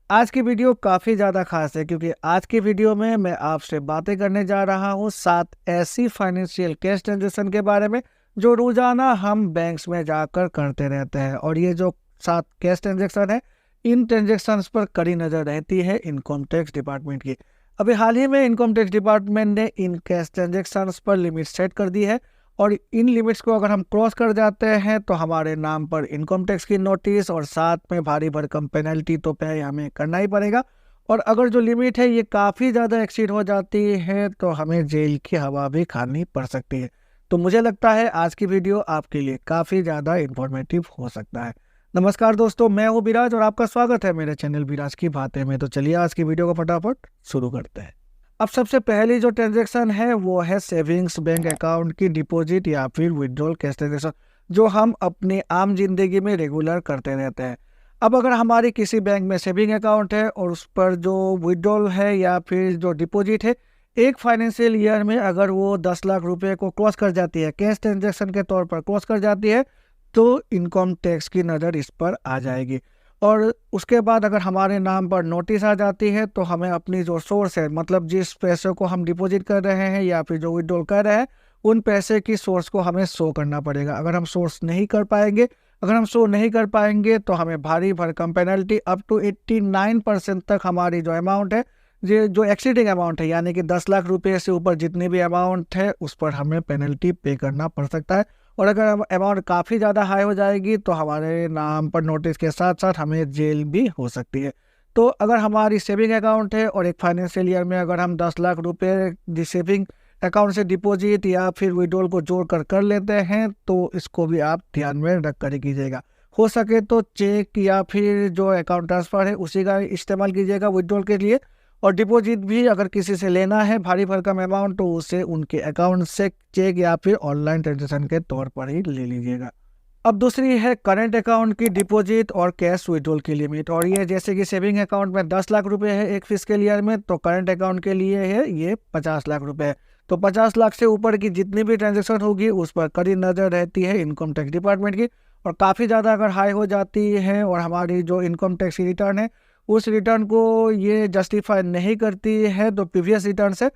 आज की वीडियो काफ़ी ज़्यादा खास है क्योंकि आज की वीडियो में मैं आपसे बातें करने जा रहा हूँ 7 ऐसी फाइनेंशियल कैश ट्रांजेक्शन के बारे में जो रोज़ाना हम बैंक्स में जाकर करते रहते हैं। और ये जो 7 कैश ट्रांजेक्शन है, इन ट्रांजेक्शन्स पर कड़ी नज़र रहती है इनकम टैक्स डिपार्टमेंट की। अभी हाल ही में इनकम टैक्स डिपार्टमेंट ने इन कैश ट्रांजेक्शन्स पर लिमिट सेट कर दी है और इन लिमिट्स को अगर हम क्रॉस कर जाते हैं तो हमारे नाम पर इनकम टैक्स की नोटिस और साथ में भारी भरकम पेनल्टी तो पे हमें करना ही पड़ेगा। और अगर जो लिमिट है ये काफ़ी ज़्यादा एक्सीड हो जाती है तो हमें जेल की हवा भी खानी पड़ सकती है। तो मुझे लगता है आज की वीडियो आपके लिए काफ़ी ज़्यादा इन्फॉर्मेटिव हो सकता है। नमस्कार दोस्तों, मैं हूँ विराज और आपका स्वागत है मेरे चैनल विराज की बातें में। तो चलिए आज की वीडियो को फटाफट शुरू करते हैं। अब सबसे पहली जो ट्रांजैक्शन है वो है सेविंग्स बैंक अकाउंट की डिपॉजिट या फिर विड्रॉल कैश ट्रांजैक्शन, जो हम अपनी आम जिंदगी में रेगुलर करते रहते हैं। अब अगर हमारी किसी बैंक में सेविंग अकाउंट है और उस पर जो विड्रॉल है या फिर जो डिपॉजिट है, एक फाइनेंशियल ईयर में अगर वो 10 लाख रुपए को क्रॉस कर जाती है, कैश ट्रांजैक्शन के तौर पर क्रॉस कर जाती है, तो इनकम टैक्स की नज़र इस पर आ जाएगी। और उसके बाद अगर हमारे नाम पर नोटिस आ जाती है तो हमें अपनी जो सोर्स है, मतलब जिस पैसे को हम डिपॉजिट कर रहे हैं या फिर जो विड्रॉल कर रहे हैं, उन पैसे की सोर्स को हमें शो करना पड़ेगा। अगर हम शो नहीं कर पाएंगे तो हमें भारी भरकम पेनल्टी अप टू 89% तक हमारी जो अमाउंट है, ये जो एक्सीडिंग अमाउंट है, यानी कि 10 लाख रुपए से ऊपर जितनी भी अमाउंट है उस पर हमें पेनल्टी पे करना पड़ सकता है। और अगर अमाउंट काफ़ी ज़्यादा हाई हो जाएगी तो हमारे नाम पर नोटिस के साथ साथ हमें जेल भी हो सकती है। तो अगर हमारी सेविंग अकाउंट है और एक फाइनेंशियल ईयर में अगर हम 10 लाख रुपए सेविंग अकाउंट से डिपॉजिट या फिर विड्रॉल को जोड़ कर लेते हैं तो इसको भी आप ध्यान में रख कर कीजिएगा। हो सके तो चेक या फिर जो अकाउंट ट्रांसफ़र है उसी का इस्तेमाल कीजिएगा विड्रॉल के लिए। और डिपॉजिट भी अगर किसी से लेना है भारी भरकम अमाउंट तो उसे उनके अकाउंट से चेक या फिर ऑनलाइन ट्रांजेक्शन के तौर पर ही ले लीजिएगा। अब दूसरी है करंट अकाउंट की डिपॉजिट और कैश विड्रॉल की लिमिट। और ये जैसे कि सेविंग अकाउंट में 10 लाख रुपए है एक फिस्कल ईयर में, तो करंट अकाउंट के लिए है ये 50 लाख रुपए है। तो 50 लाख से ऊपर की जितनी भी ट्रांजेक्शन होगी उस पर कड़ी नज़र रहती है इनकम टैक्स डिपार्टमेंट की। और काफ़ी ज़्यादा अगर हाई हो जाती है और हमारी जो इनकम टैक्स की रिटर्न है उस रिटर्न को ये जस्टिफाई नहीं करती है तो प्रीवियस रिटर्न से,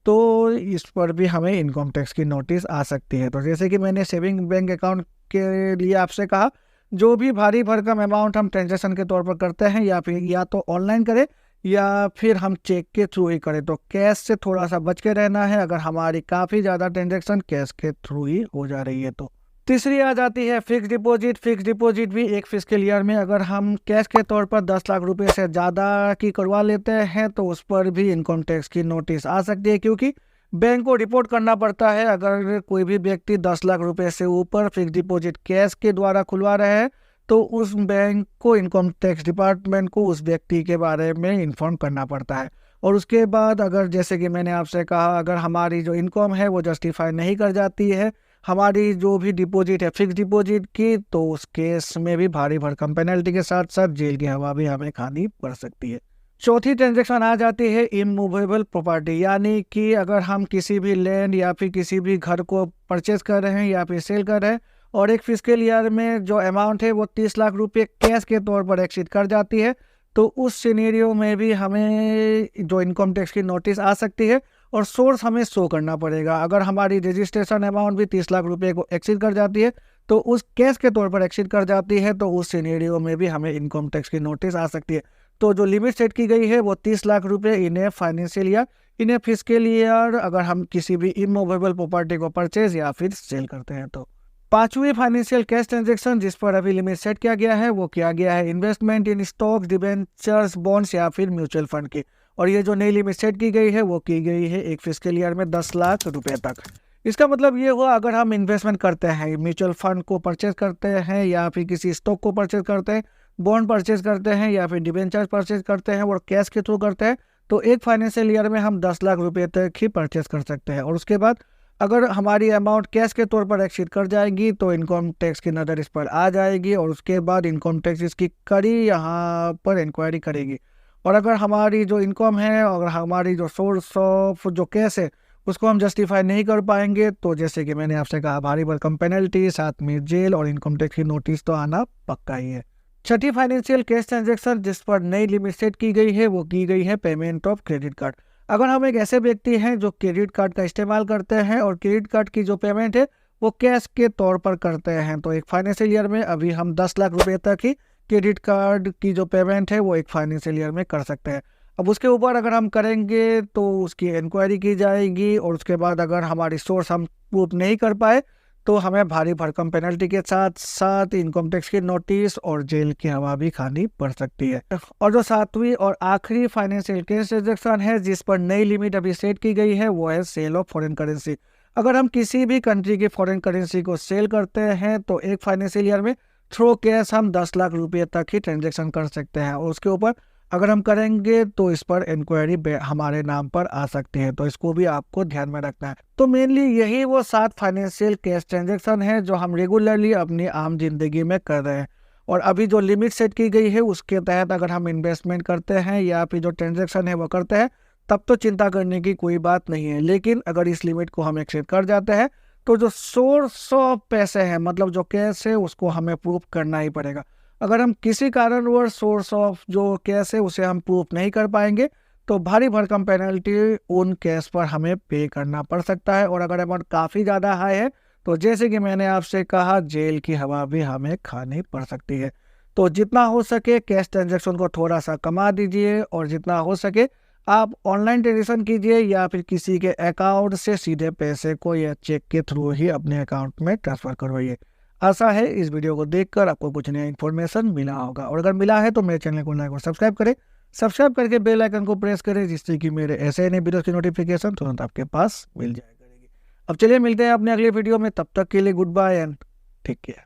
तो इस पर भी हमें इनकम टैक्स की नोटिस आ सकती है। तो जैसे कि मैंने सेविंग बैंक अकाउंट के लिए आपसे कहा, जो भी भारी भरकम अमाउंट हम ट्रांजेक्शन के तौर पर करते हैं या फिर या तो ऑनलाइन करें या फिर हम चेक के थ्रू ही करें, तो कैश से थोड़ा सा बच के रहना है अगर हमारी काफ़ी ज़्यादा ट्रांजेक्शन कैश के थ्रू ही हो जा रही है। तो तीसरी आ जाती है फिक्स डिपॉजिट। फिक्स डिपॉजिट भी एक फिस्कल ईयर में अगर हम कैश के तौर पर 10 लाख रुपए से ज़्यादा की करवा लेते हैं तो उस पर भी इनकम टैक्स की नोटिस आ सकती है, क्योंकि बैंक को रिपोर्ट करना पड़ता है अगर कोई भी व्यक्ति 10 लाख रुपए से ऊपर फिक्स डिपॉजिट कैश के द्वारा खुलवा रहे हैं तो उस बैंक को, इनकम टैक्स डिपार्टमेंट को उस व्यक्ति के बारे में इन्फॉर्म करना पड़ता है। और उसके बाद अगर जैसे कि मैंने आपसे कहा, अगर हमारी जो इनकम है वो जस्टिफाई नहीं कर जाती है हमारी जो भी डिपॉजिट है फिक्स डिपॉजिट की, तो उस केस में भी भारी भरकम पेनल्टी के साथ साथ जेल की हवा भी हमें खानी पड़ सकती है। चौथी ट्रांजैक्शन आ जाती है इमूवेबल प्रॉपर्टी, यानी कि अगर हम किसी भी लैंड या फिर किसी भी घर को परचेज कर रहे हैं या फिर सेल कर रहे हैं और एक फिस्कल ईयर में जो अमाउंट है वो 30 लाख रुपए कैश के तौर पर एक्सीड कर जाती है, तो उस सिनेरियो में भी हमें जो इनकम टैक्स की नोटिस आ सकती है और सोर्स हमें शो करना पड़ेगा। अगर हमारी रजिस्ट्रेशन अमाउंट भी 30 लाख रुपए को एक्सीड कर जाती है, तो उस कैश के तौर पर एक्सीड कर जाती है, तो उस सिनेरियो में भी हमें इनकम टैक्स की नोटिस आ सकती है। तो जो लिमिट सेट की गई है वो 30 लाख रुपए in a financial year, in a fiscal year, अगर हम किसी भी इमूवेबल प्रॉपर्टी को परचेज या फिर सेल करते हैं। तो पांचवी फाइनेंशियल कैश ट्रांजैक्शन जिस पर अभी लिमिट सेट किया गया है वो किया गया है इन्वेस्टमेंट इन स्टॉक्स, डिबेंचर्स, बॉन्ड्स या फिर म्यूचुअल फंड की। और ये जो नई लिमिट सेट की गई है वो की गई है एक फिस्कल ईयर में 10 लाख रुपए तक। इसका मतलब ये हुआ, अगर हम इन्वेस्टमेंट करते हैं, म्यूचुअल फंड को परचेज करते हैं या फिर किसी स्टॉक को परचेज करते हैं, बॉन्ड परचेज करते हैं या फिर डिबेंचर्स परचेज करते हैं और कैश के थ्रू करते हैं, तो एक फाइनेंशियल ईयर में हम 10 लाख रुपए तक ही परचेज कर सकते हैं। और उसके बाद अगर हमारी अमाउंट कैश के तौर पर एक्सीड कर जाएगी तो इनकम टैक्स की नज़र इस पर आ जाएगी और उसके बाद इनकम टैक्स इसकी कड़ी यहाँ पर इंक्वायरी करेगी। और अगर हमारी जो इनकम है और हमारी जो सोर्स ऑफ जो कैश है उसको हम जस्टिफाई नहीं कर पाएंगे तो जैसे कि मैंने आपसे कहा, भारी भरकम पेनल्टी, साथ में जेल और इनकम टैक्स की नोटिस तो आना पक्का ही है। छठी फाइनेंशियल कैश ट्रांजैक्शन जिस पर नई लिमिट सेट की गई है वो की गई है पेमेंट ऑफ क्रेडिट कार्ड। अगर हम एक ऐसे व्यक्ति हैं जो क्रेडिट कार्ड का इस्तेमाल करते हैं और क्रेडिट कार्ड की जो पेमेंट है वो कैश के तौर पर करते हैं, तो एक फाइनेंशियल ईयर में अभी हम 10 लाख रुपए तक ही क्रेडिट कार्ड की जो पेमेंट है वो एक फाइनेंशियल ईयर में कर सकते हैं। अब उसके ऊपर अगर हम करेंगे तो उसकी इंक्वायरी की जाएगी और उसके बाद अगर हमारी सोर्स हम प्रूफ नहीं कर पाए तो हमें भारी भरकम पेनल्टी के साथ साथ इनकम टैक्स की नोटिस और जेल की हवा भी खानी पड़ सकती है। और जो सातवीं और आखिरी फाइनेंशियल कैश ट्रांजैक्शन है जिस पर नई लिमिट अभी सेट की गई है वो है सेल ऑफ फॉरेन करेंसी। अगर हम किसी भी कंट्री की फॉरेन करेंसी को सेल करते हैं तो एक फाइनेंशियल ईयर में थ्रू कैश हम 10 लाख रुपये तक ही ट्रांजेक्शन कर सकते हैं और उसके ऊपर अगर हम करेंगे तो इस पर इंक्वायरी हमारे नाम पर आ सकती है, तो इसको भी आपको ध्यान में रखना है। तो मेनली यही वो 7 फाइनेंशियल कैश ट्रांजैक्शन है जो हम रेगुलरली अपनी आम जिंदगी में कर रहे हैं। और अभी जो लिमिट सेट की गई है उसके तहत अगर हम इन्वेस्टमेंट करते हैं या फिर जो ट्रांजैक्शन है वो करते हैं तब तो चिंता करने की कोई बात नहीं है, लेकिन अगर इस लिमिट को हम एक्सीड कर जाते हैं तो जो सोर्स ऑफ पैसे हैं मतलब जो कैश है उसको हमें प्रूफ करना ही पड़ेगा। अगर हम किसी कारणवश सोर्स ऑफ जो कैश है उसे हम प्रूफ नहीं कर पाएंगे तो भारी भरकम पेनल्टी उन कैश पर हमें पे करना पड़ सकता है और अगर अमाउंट काफ़ी ज़्यादा हाई है तो जैसे कि मैंने आपसे कहा जेल की हवा भी हमें खानी पड़ सकती है। तो जितना हो सके कैश ट्रांजैक्शन को थोड़ा सा कमा दीजिए और जितना हो सके आप ऑनलाइन ट्रांजेक्शन कीजिए या फिर किसी के अकाउंट से सीधे पैसे को या चेक के थ्रू ही अपने अकाउंट में ट्रांसफ़र करवाइए। आशा है इस वीडियो को देखकर आपको कुछ नया इन्फॉर्मेशन मिला होगा और अगर मिला है तो मेरे चैनल को लाइक और सब्सक्राइब करें। सब्सक्राइब करके बेल आइकन को प्रेस करें जिससे कि मेरे ऐसे नए वीडियो की नोटिफिकेशन तुरंत आपके पास मिल जाया करेगी। अब चलिए मिलते हैं अपने अगले वीडियो में, तब तक के लिए goodbye and take care.